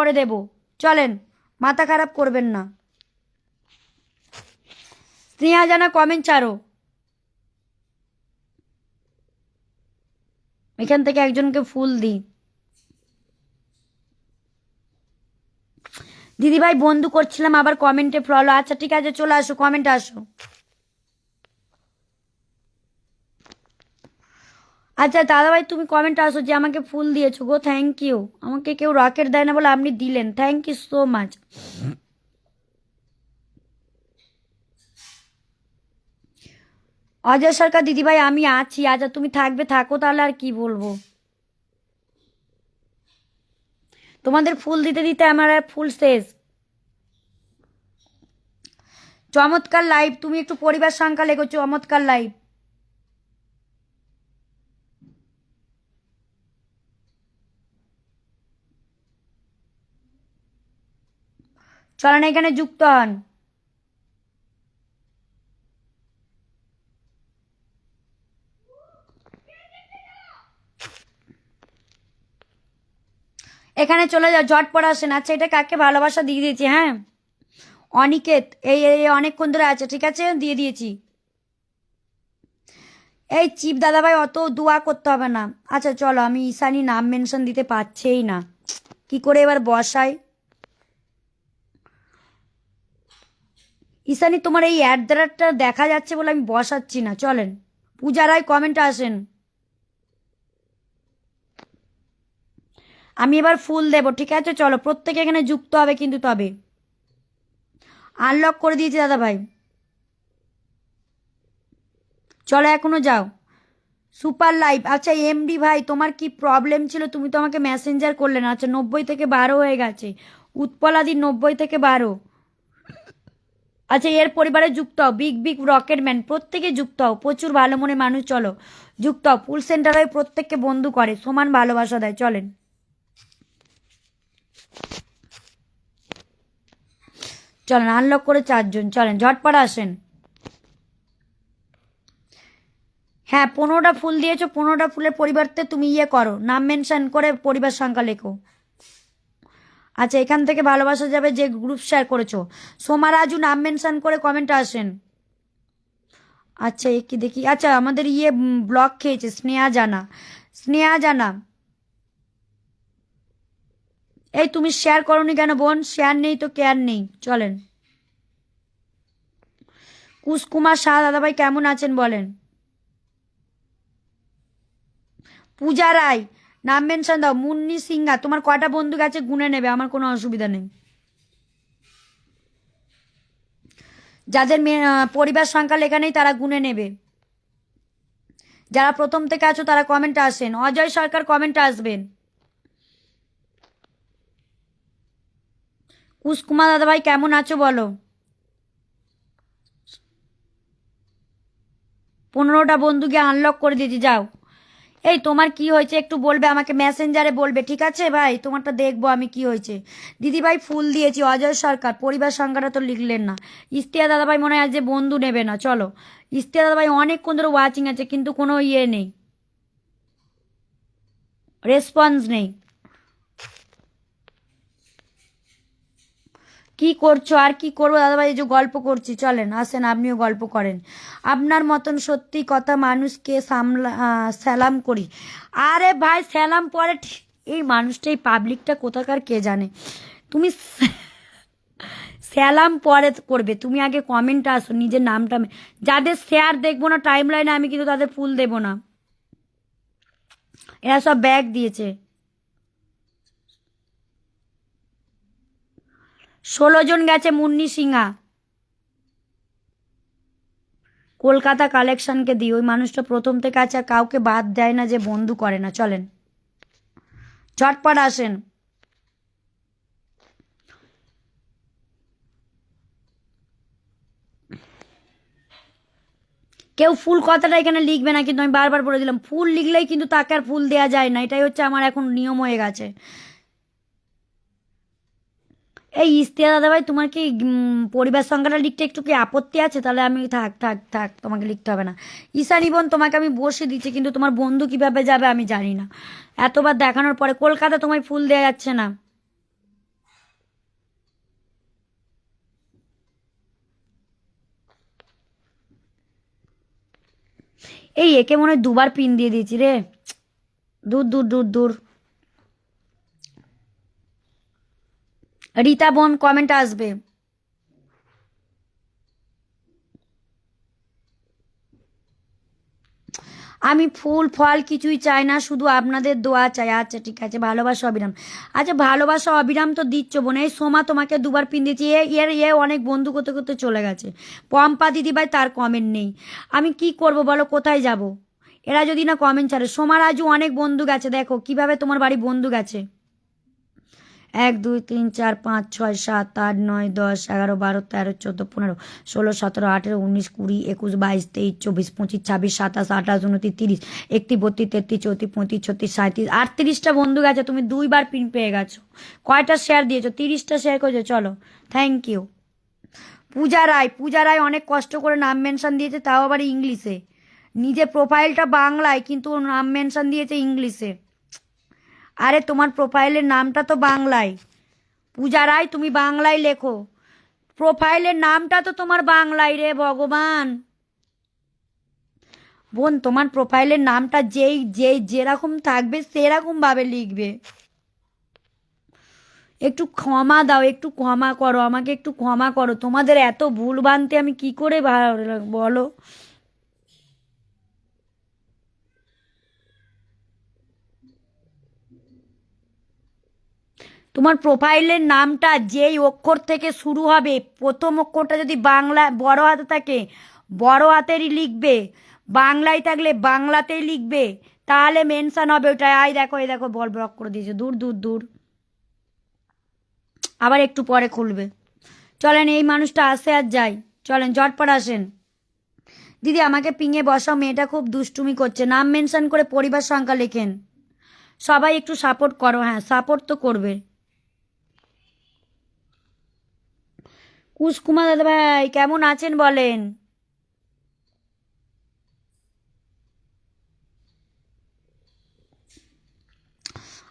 করে দেব, চলেন, মাথা খারাপ করবেন না। স্নেহা জানা কমেন্ট ছাড়ো। এখান থেকে একজনকে ফুল দিই। দিদিভাই বন্ধু করছিলাম, আবার কমেন্টে ফলো। আচ্ছা ঠিক আছে, চলে আসো, কমেন্টে আসো। আচ্ছা দাদাভাই তুমি কমেন্টে আসো যে আমাকে ফুল দিয়েছো গো, থ্যাংক ইউ। আমাকে কেউ রকেট দেয় না বলে আপনি দিলেন, thank you so much. Ajay Sarkar দিদিভাই আমি আছি। আচ্ছা তুমি থাকবে থাকো তাহলে, আর কি বলবো। তোমাদের ফুল দিতে দিতে আমার আর ফুল শেষ। চমৎকার লাইভ, তুমি একটু পরিবার সংখ্যা লেখো, চমৎকার লাইভ। চলেন এখানে যুক্ত হন। এখানে চলে যাও, ঝটপট আসেন। আচ্ছা এটা কাকে ভালোবাসা দিয়ে দিয়েছি, হ্যাঁ অনিকেত, এই এই অনেকক্ষণ ধরে আছে, ঠিক আছে দিয়ে দিয়েছি। এই চিপ দাদাভাই অত দোয়া করতে হবে না। আচ্ছা চলো, আমি ঈশানী নাম মেনশন দিতে পারছেই না, কি করে এবার বসাই। ঈশানী তোমার এই অ্যাড্রেসটা দেখা যাচ্ছে বলে আমি বসাচ্ছি না, চলেন। পূজারাই কমেন্টে আসেন। আমি এবার ফুল দেব, ঠিক আছে চলো, প্রত্যেকে এখানে যুক্ত হবে কিন্তু। তবে আনলক করে দিয়েছি দাদা ভাই, চলো এখনো যাও। Super live. আচ্ছা এমডি ভাই তোমার কি প্রবলেম ছিল, তুমি তো আমাকে মেসেঞ্জার করলে না। আচ্ছা 90 থেকে 12 হয়ে গেছে, উৎপলাদি 90 থেকে 12। আচ্ছা এর পরিবারে যুক্ত হও, বিগ বিগ রকেটম্যান প্রত্যেকে যুক্ত হও, প্রচুর ভালো মনে মানুষ, চলো যুক্ত হও। ফুল সেন্টার হয়ে প্রত্যেককে বন্ধু করে, সমান ভালোবাসা দেয়, চলেন। চলেন আনলক করে 4 জন, চলেন ঝটপট আসেন। হ্যাঁ 15টা ফুল দিয়েছো, 15টা ফুলের পরিবর্তে তুমি ইয়ে করো, নাম মেনশন করে পরিবার সংখ্যা লেখো। আচ্ছা এখান থেকে ভালোবাসা যাবে যে গ্রুপ শেয়ার করেছো। সোমা রাজু নাম মেনশন করে কমেন্টে আসেন। আচ্ছা এ কি দেখি, আচ্ছা আমাদের ইয়ে ব্লক খেয়েছে, স্নেহা জানা, স্নেহা জানা। এই তুমি শেয়ার করোনি কেন বোন, শেয়ার নেই তো কেয়ার নেই, চলেন। কুশকুমার শাহ দাদাভাই কেমন আছেন বলেন। পূজা রায় নাম মেনশন দাও। মুন্নি সিংহা, তোমার কয়টা বন্ধু গেছে গুনে নেবে, আমার কোনো অসুবিধা নেই। যাদের পরিবার সংখ্যা লেখা নেই তারা গুনে নেবে। যারা প্রথম থেকে আছো তারা কমেন্টে আসেন। অজয় সরকার কমেন্টে আসবেন। কুশকুমার দাদাভাই কেমন আছো বলো। 15টা বন্ধুকে আনলক করে দিয়েছি, যাও। এই তোমার কি হয়েছে একটু বলবে আমাকে, মেসেঞ্জারে বলবে, ঠিক আছে ভাই, তোমারটা দেখবো আমি কি হয়েছে। দিদি ভাই ফুল দিয়েছি। অজয় সরকার পরিবার সংখ্যাটা তো লিখলেন না। ইস্তিয়া দাদাভাই মনে হয় আজ যে বন্ধু নেবে না, চলো। ইস্তিয়া দাদাভাই অনেকক্ষণ ধরে ওয়াচিং আছে কিন্তু কোনো ইয়ে নেই, রেসপন্স নেই। কি করছো আর কি করবো দাদাভাই, এই যে গল্প করছি, চলেন আসেন আপনিও গল্প করেন। আপনার মতন সত্যি কথা মানুষকে সালাম করি। আরে ভাই সালাম পরে এই মানুষটা, এই পাবলিকটা কোথাকার কে জানে। তুমি সালাম পরে করবে, তুমি আগে কমেন্টে আসো, নিজের নামটা যাদের শেয়ার দেখবো না টাইম লাইনে আমি কিন্তু তাদের ফুল দেবো না। এরা সব ব্যাগ দিয়েছে। 16 জন গেছে মুন্নি সিংহা। কলকাতা কালেকশনকে দিই, ওই মানুষটা প্রথম থেকে আছে আর কাউকে বাদ দেয় না, যে বন্ধু করে না, চলেন ঝটপট আসেন। কেউ ফুল কথাটা এখানে লিখবে না কিন্তু, আমি বারবার বলে দিলাম, ফুল লিখলেই কিন্তু তাকে আর ফুল দেওয়া যায় না, এটাই হচ্ছে আমার এখন নিয়ম হয়ে গেছে। এই ইস্তিয়া দাদাভাই তোমার কি পরিবার সংখ্যাটা লিখতে একটু কি আপত্তি আছে, তাহলে আমি থাক থাক থাক, তোমাকে লিখতে হবে না। ঈশানী বোন তোমাকে আমি বসে দিচ্ছি, কিন্তু তোমার বন্ধু কিভাবে যাবে আমি জানি না। এতবার দেখানোর পরে কলকাতা তোমায় ফুল দেওয়া যাচ্ছে না। এই একে মনে হয় দুবার পিন দিয়ে দিয়েছি রে। দূর দূর দূর দূর। রীতা বোন কমেন্ট আসবে। আমি ফুল ফল কিছুই চাই না, শুধু আপনাদের দোয়া চাই। আচ্ছা ঠিক আছে, ভালোবাসা অবিরাম। আচ্ছা ভালোবাসা অবিরাম তো দিচ্ছ বোন। এই সোমা তোমাকে দুবার পিন দিয়েছি, এ অনেক বন্ধু করতে করতে চলে গেছে। পম্পা দিদিভাই তার কমেন্ট নেই। আমি কি করব বলো, কোথায় যাব? এরা যদি না কমেন্ট ছাড়ে। সোমার আজও অনেক বন্ধু গেছে, দেখো কিভাবে তোমার বাড়ি বন্ধু গেছে। 1 2 3 4 5 6 7 8 9 10 11 12 13 14 15 16 17 18 19 20 21 22 23 24 25 26 27 28 29 30 31 32 33 34 35 36 37 38টা বন্ধু গেছে, তুমি দুইবার পিন পেয়ে গেছো। কয়টা শেয়ার দিয়েছো? 30টা শেয়ার করেছো। চলো, থ্যাংক ইউ। পূজা রায় অনেক কষ্ট করে নাম মেনশন দিয়েছে, তাও আবার ইংলিশে। নিজের প্রোফাইলটা বাংলায়, কিন্তু নাম মেনশন দিয়েছে ইংলিশে। আরে তোমার প্রোফাইলের নামটা তো বাংলায়। পূজা রায় তুমি বাংলায় লেখো, প্রোফাইলের নামটা তো তোমার বাংলায় রে ভগবান। বোন তোমার প্রোফাইলের নামটা যেই যেই যেরকম থাকবে সেরকম ভাবে লিখবে। একটু ক্ষমা দাও, একটু ক্ষমা করো আমাকে, একটু ক্ষমা করো। তোমাদের এত ভুল বানতে আমি কি করে বলো। তোমার প্রোফাইলের নামটা যেই অক্ষর থেকে শুরু হবে, প্রথম অক্ষরটা যদি বাংলা বড় হাতে থাকে বড় হাতেরই লিখবে, বাংলায় থাকলে বাংলাতেই লিখবে, তাহলে মেনশন হবে ওটা। আই দেখো, এই দেখো বল ব্লক করে দিয়েছে। দূর দূর দূর। আবার একটু পরে খুলবে। চলেন, এই মানুষটা আসে আর যাই। চলেন ঝটপট আসেন। দিদি আমাকে পিঙে বসাও, মেয়েটা খুব দুষ্টুমি করছে। নাম মেনশন করে পরিবার সংখ্যা লেখেন। সবাই একটু সাপোর্ট করো। হ্যাঁ, সাপোর্ট তো করবে। কুসকুমা দাদা ভাই কেমন আছেন বলেন?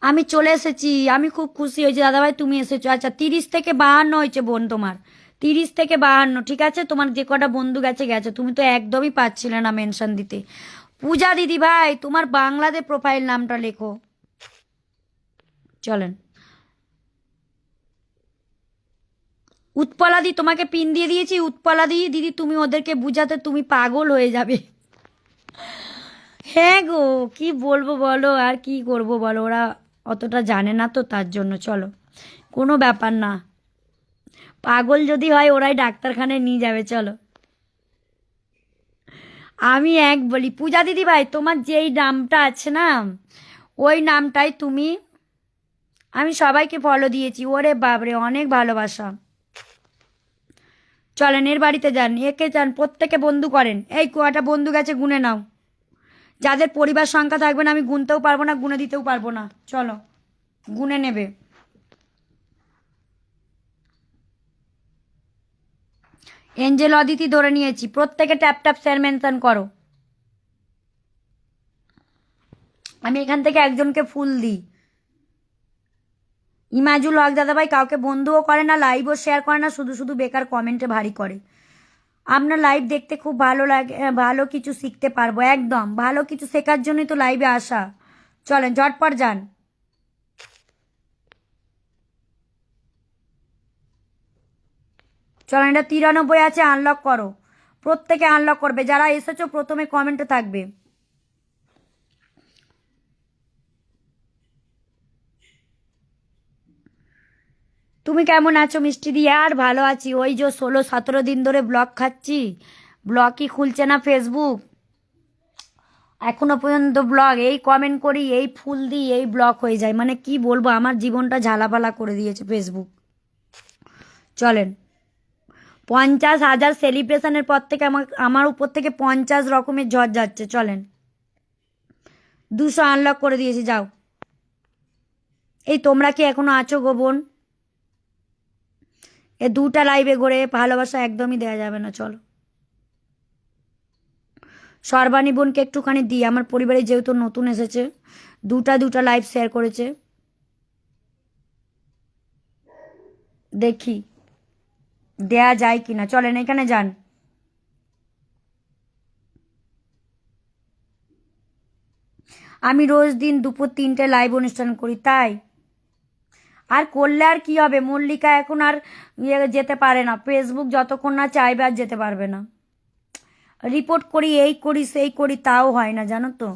আমি চলে এসেছি, আমি খুব খুশি হয়েছি দাদাভাই তুমি এসেছো। আচ্ছা 30 থেকে 52 হয়েছে বোন তোমার। 30 থেকে 52, ঠিক আছে। তোমার যে কটা বন্ধু গেছে গেছে, তুমি তো একদমই পাচ্ছিলে না মেনশন দিতে। পূজা দিদি ভাই তোমার বাংলাতে প্রোফাইল নামটা লেখো। চলেন। উৎপলাদি তোমাকে পিন দিয়ে দিয়েছি। উৎপলাদি দিদি তুমি ওদেরকে বুঝাতে তুমি পাগল হয়ে যাবে। হ্যাঁ গো, কি বলবো বলো, আর কি করব বলো, ওরা অতটা জানে না তো তার জন্য। চলো, কোনো ব্যাপার না। পাগল যদি হয় ওরাই ডাক্তারখানায় নিয়ে যাবে। চলো, আমি এক বলি পূজা দিদি ভাই তোমার যেই নামটা আছে না, ওই নামটাই তুমি। আমি সবাইকে ফলো দিয়েছি। ওরে বাবরে, অনেক ভালোবাসা। চলেন এর বাড়িতে যান, একে যান, প্রত্যেকে বন্ধু করেন। এই কটা বন্ধু গেছে গুনে নাও। যাদের পরিবার সংখ্যা থাকবে না আমি গুনতেও পারবো না, গুনে দিতেও পারবো না। চলো, গুনে নেবে। এঞ্জেল অদিতি ধরে নিয়েছি। প্রত্যেকে ট্যাপ ট্যাপ শেয়ার মেনশন করো। আমি এখান থেকে একজনকে ফুল দিই। ইমাজুল হক দাদা ভাই কাউকে বন্ধুও করে না, লাইভও শেয়ার করে না, শুধু শুধু বেকার কমেন্টে ভারী করে। আপনার লাইভ দেখতে খুব ভালো লাগে, ভালো কিছু শিখতে পারবো। একদম ভালো কিছু শেখার জন্যই তো লাইভে আসা। চলেন ঝটপট যান। চলেন, এটা 93 আছে, আনলক করো। প্রত্যেকে আনলক করবে, যারা এসেছো প্রথমে কমেন্টে থাকবে। তুমি কেমন আছো মিষ্টি দিয়ে? আর ভালো আছি, ওই যে 16 17 দিন ধরে ব্লগ খাচ্ছি, ব্লগই খুলছে না ফেসবুক। এখনো পর্যন্ত ব্লগ, এই কমেন্ট করি, এই ফুল দিই, এই ব্লক হয়ে যায়। মানে কি বলবো, আমার জীবনটা ঝালাপালা করে দিয়েছে ফেসবুক। চলেন, 50,000 সেলিব্রেশনের পর থেকে আমার আমার উপর থেকে 50 রকমের ঝড় যাচ্ছে। চলেন, 200 আনলক করে দিয়েছি, যাও। এই তোমরা কি এখনো আছো গো বোন? এ দুটা লাইভে ঘুরে ভালোবাসা একদমই দেওয়া যাবে না। চলো, সর্বাণী বোনকে একটুখানি দিই, আমার পরিবারে যেহেতু নতুন এসেছে, দুটা দুটা লাইভ শেয়ার করেছে। দেখি দেয়া যায় কিনা। চলেন এখানে যান। আমি রোজ দিন দুপুর 3টে লাইভ অনুষ্ঠান করি, তাই আর করলে আর কি হবে, মল্লিকা এখন আর যেতে পারে না, ফেসবুক যতক্ষণ না চাইবে আর যেতে পারবে না। রিপোর্ট করি, এই করি সেই করি, তাও হয় না, জানো তো।